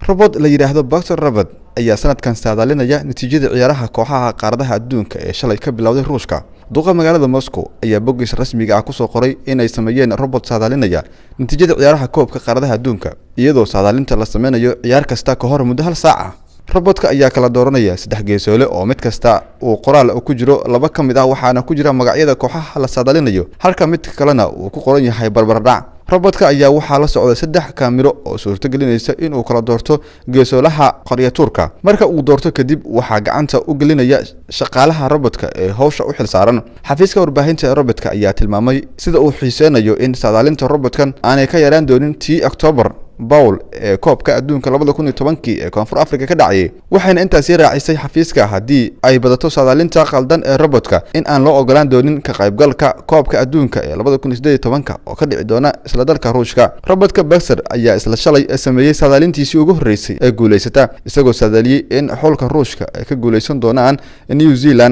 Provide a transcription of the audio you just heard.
robot la yiraahdo Baxter Robot ayaa sanadkan saadaalinaya natiijada ciyaaraha kooxaha qaaradaha adduunka ee shalay ka bilowday Ruushka. Duqa magaalada Moscow ayaa boggiis rasmiga ah ku soo qoray in ay sameeyeen robot saadaalinaya natiijada ciyaaraha koobka qaaradaha adduunka, iyadoo saadaalinta la sameynayo ciyaar kasta ka hor muddo hal saac ah. Robotka ayaa kala dooranaya 3 geesoole oo mid kasta uu qoraal ku jiro laba ka mid ah waxaana ku jira magacyada kooxaha la saadaalinayo, halka mid kalena uu ku qoran yahay barbardhac. Robotka ayaa waxaa la socda 3 kaamiro oo suurtagelinaysa in uu kala doorto geesoolaha qaryatuurka. Marka uu doorto kadib waxaa gacanta u gelinaya shaqaalaha robotka ee hawsha u xilsaaran. Xafiiska warbaahinta robotka ayaa tilmaamay sida uu xiiseynayo in saadaalinta robotkan aanay ka yaraan doonin tii October Bowl ee koobka adduunka 2010 ee Koonfur Afrika ka dhacay. Waxayna intaasi raacisay xafiiska haddii ay badato saadaalinta qaldan ee robotka in aan loo ogolaan doonin ka qaybgalka koobka adduunka ee 2018 oo ka dhici doona isla dalka Ruushka. Robotka Baxter ayaa isla shalay sameeyay saadaalintiisii ugu horeysay ee guuleysata, isagoo saadaaliyay in xulka Ruushka ay ka guuleysan doonaan New Zealand